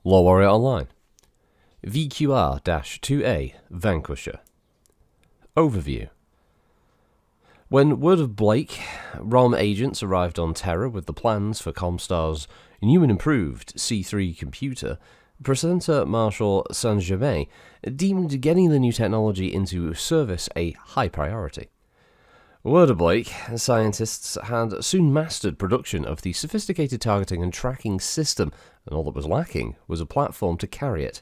LoreWarrior Online. VQR-2A Vanquisher. Overview. When word of Blake, ROM agents arrived on Terra with the plans for Comstar's new and improved C3 computer, Presenter Marshal Saint-Germain deemed getting the new technology into service a high priority. Word of Blake, scientists had soon mastered production of the sophisticated targeting and tracking system, and all that was lacking was a platform to carry it.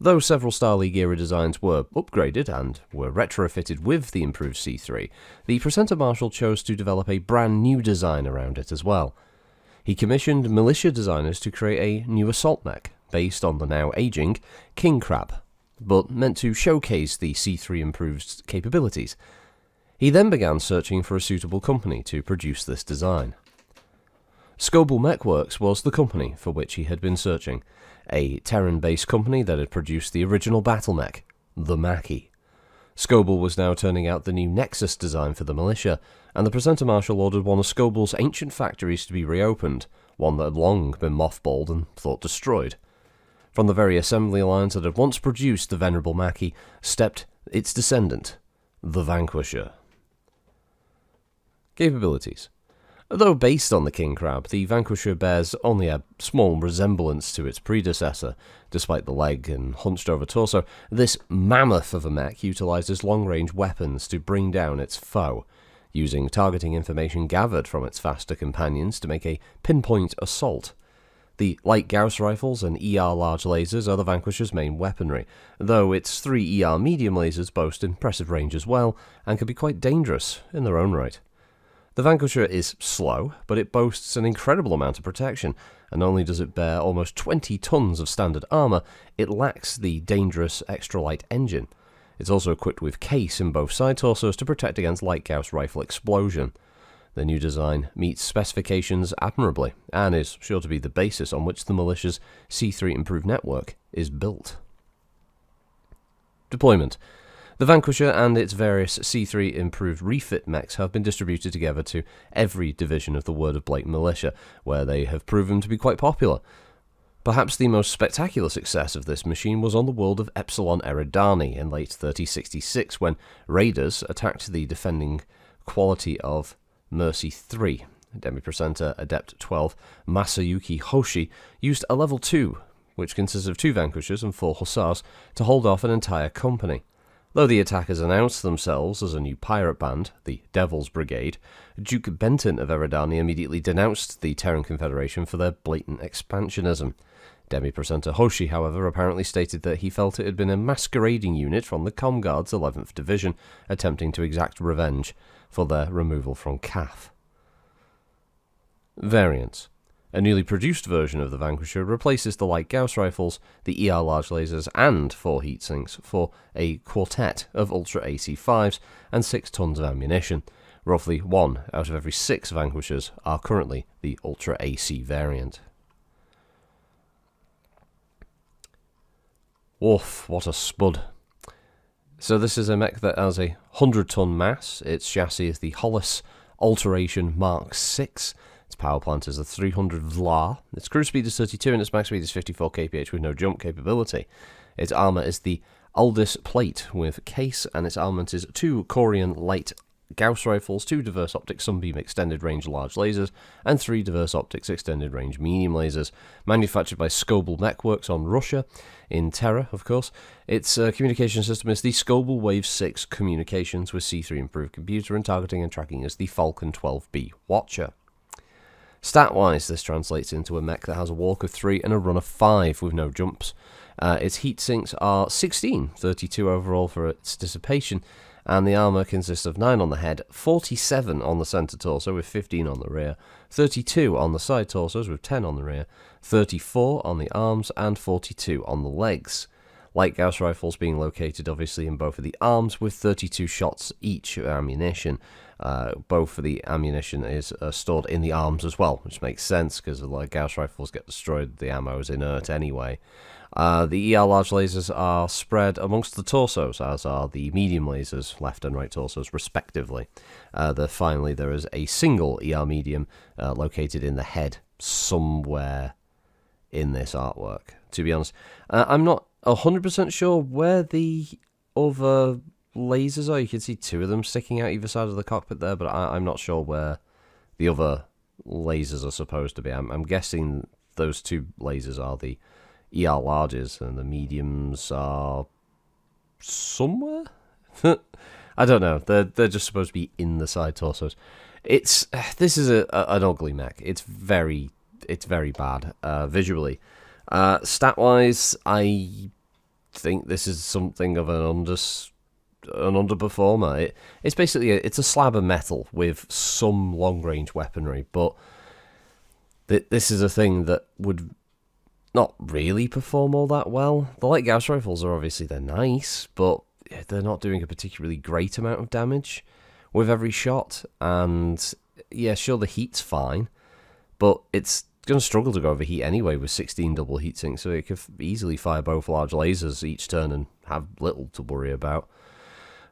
Though several Starleague era designs were upgraded and were retrofitted with the improved C3, the Presenter Marshal chose to develop a brand new design around it as well. He commissioned militia designers to create a new assault mech, based on the now aging King Crab, but meant to showcase the C3 improved capabilities. He then began searching for a suitable company to produce this design. Scoble Mechworks was the company for which he had been searching, a Terran-based company that had produced the original battle mech, the Mackie. Scoble was now turning out the new Nexus design for the militia, and the Presenter Marshal ordered one of Scoble's ancient factories to be reopened, one that had long been mothballed and thought destroyed. From the very assembly lines that had once produced the venerable Mackie stepped its descendant, the Vanquisher. Capabilities. Though based on the King Crab, the Vanquisher bears only a small resemblance to its predecessor. Despite the leg and hunched-over torso, this mammoth of a mech utilizes long-range weapons to bring down its foe, using targeting information gathered from its faster companions to make a pinpoint assault. The light Gauss rifles and ER large lasers are the Vanquisher's main weaponry, though its 3 ER medium lasers boast impressive range as well, and can be quite dangerous in their own right. The Vanquisher is slow, but it boasts an incredible amount of protection, and not only does it bear almost 20 tons of standard armor, it lacks the dangerous extra-light engine. It's also equipped with case in both side torsos to protect against light Gauss rifle explosion. The new design meets specifications admirably, and is sure to be the basis on which the militia's C3 improved network is built. Deployment. The Vanquisher and its various C3 improved refit mechs have been distributed together to every division of the Word of Blake militia, where they have proven to be quite popular. Perhaps the most spectacular success of this machine was on the world of Epsilon Eridani in late 3066, when raiders attacked the defending quality of Mercy 3. Demi-Presenter Adept 12 Masayuki Hoshi used a level 2, which consists of 2 Vanquishers and 4 Hussars, to hold off an entire company. Though the attackers announced themselves as a new pirate band, the Devil's Brigade, Duke Benton of Eridani immediately denounced the Terran Confederation for their blatant expansionism. Demi-Presenter Hoshi, however, apparently stated that he felt it had been a masquerading unit from the Comguard's 11th Division, attempting to exact revenge for their removal from CAF. Variants. A newly produced version of the Vanquisher replaces the light Gauss rifles, the ER large lasers, and 4 heatsinks for a quartet of Ultra AC-5s and 6 tons of ammunition. Roughly 1 out of every 6 Vanquishers are currently the Ultra AC variant. Woof, what a spud. So this is a mech that has a 100-ton mass. Its chassis is the Hollis Alteration Mark 6. Its power plant is a 300 VLAR. Its cruise speed is 32 and its max speed is 54 kph with no jump capability. Its armor is the Aldis plate with case, and its armament is 2 Corian light Gauss rifles, 2 diverse optics sunbeam extended range large lasers, and 3 diverse optics extended range medium lasers. Manufactured by Scoble Mechworks on Russia, in Terra, of course. Its communication system is the Scoble Wave 6 communications with C3 improved computer, and targeting and tracking is the Falcon 12B Watcher. Stat-wise, this translates into a mech that has a walk of 3 and a run of 5 with no jumps. Its heat sinks are 16, 32 overall for its dissipation, and the armour consists of 9 on the head, 47 on the centre torso with 15 on the rear, 32 on the side torsos with 10 on the rear, 34 on the arms, and 42 on the legs. Light Gauss rifles being located obviously in both of the arms with 32 shots each of ammunition. Both of the ammunition is stored in the arms as well, which makes sense because the light Gauss rifles get destroyed, the ammo is inert anyway. The ER large lasers are spread amongst the torsos, as are the medium lasers, left and right torsos respectively. Finally, there is a single ER medium located in the head somewhere in this artwork. to be honest. I'm not 100% sure where the other lasers are. You can see two of them sticking out either side of the cockpit there, but I'm not sure where the other lasers are supposed to be. I'm guessing those two lasers are the ER larges and the mediums are somewhere. I don't know. They're just supposed to be in the side torsos. This is an ugly mech. It's very bad visually. Stat wise, I think this is something of an underperformer. It's basically it's a slab of metal with some long range weaponry, but this is a thing that would not really perform all that well. The light Gauss rifles are obviously they're nice, but they're not doing a particularly great amount of damage with every shot. And yeah, sure, the heat's fine, but it's going to struggle to go over heat anyway with 16 double heat sinks, so it could easily fire both large lasers each turn and have little to worry about.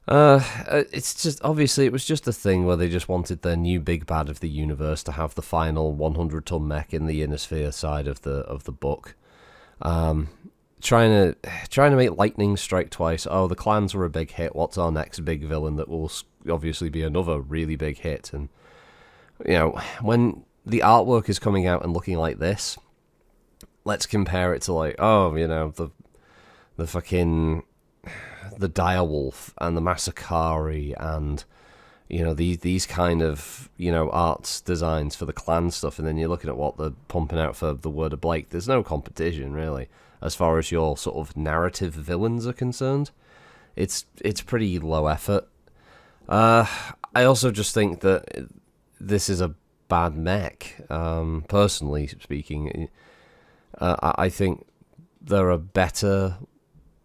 It's just, obviously, it was just a thing where they just wanted their new big bad of the universe to have the final 100-ton mech in the inner sphere side of the book. Trying to make lightning strike twice. Oh, the clans were a big hit. What's our next big villain that will obviously be another really big hit? And when the artwork is coming out and looking like this, let's compare it to like, the fucking the Direwolf and the Massacari and these kind of arts designs for the clan stuff, and then you're looking at what they're pumping out for the Word of Blake. There's no competition really as far as your sort of narrative villains are concerned. It's pretty low effort. I also just think that this is a bad mech. Personally speaking, I think there are better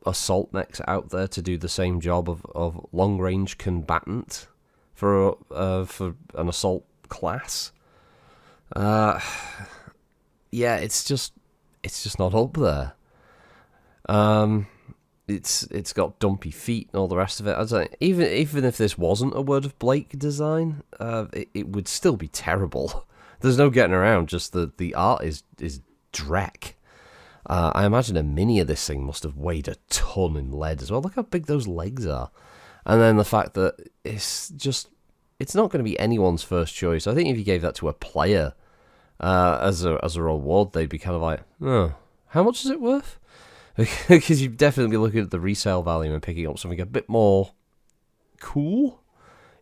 assault mechs out there to do the same job of long range combatant for an assault class. It's just not up there. It's got dumpy feet and all the rest of it. I'd say even if this wasn't a Word of Blake design, it would still be terrible. There's no getting around. Just the art is dreck. I imagine a mini of this thing must have weighed a ton in lead as well. Look how big those legs are. And then the fact that it's not going to be anyone's first choice. I think if you gave that to a player as a reward, they'd be kind of like, oh, how much is it worth? Because you'd definitely be looking at the resale value and picking up something a bit more cool.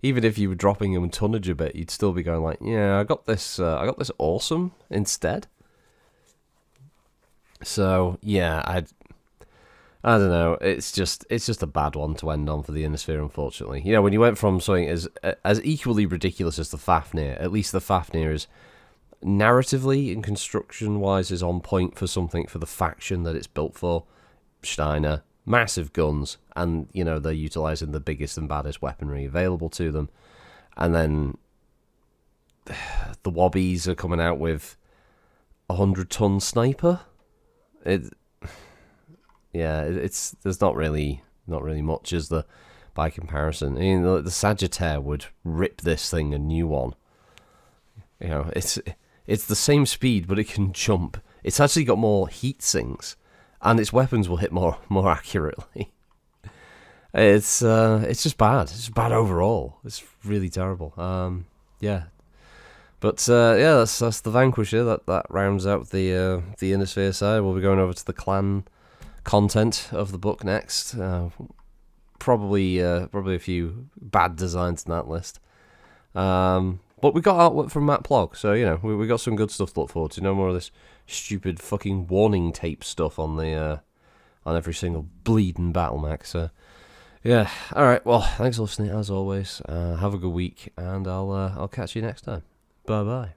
Even if you were dropping them in tonnage a bit, you'd still be going like, yeah, I got this awesome instead. So yeah, I don't know. It's just a bad one to end on for the Inner Sphere, unfortunately. When you went from something as equally ridiculous as the Fafnir, at least the Fafnir is narratively and construction wise is on point for something for the faction that it's built for. Steiner, massive guns, and they're utilizing the biggest and baddest weaponry available to them. And then the Wobbies are coming out with 100-ton sniper. There's not really much as by comparison. I mean, the Sagittaire would rip this thing a new one. It's the same speed, but it can jump. It's actually got more heat sinks, and its weapons will hit more accurately. It's just bad. It's just bad overall. It's really terrible. But that's the Vanquisher. That rounds out the Inner Sphere side. We'll be going over to the clan content of the book next. Probably a few bad designs in that list. But we got artwork from Matt Plog, so we got some good stuff to look forward to. No more of this stupid fucking warning tape stuff on every single bleeding battle mech. So yeah, all right. Well, thanks for listening as always. Have a good week, and I'll catch you next time. Bye bye.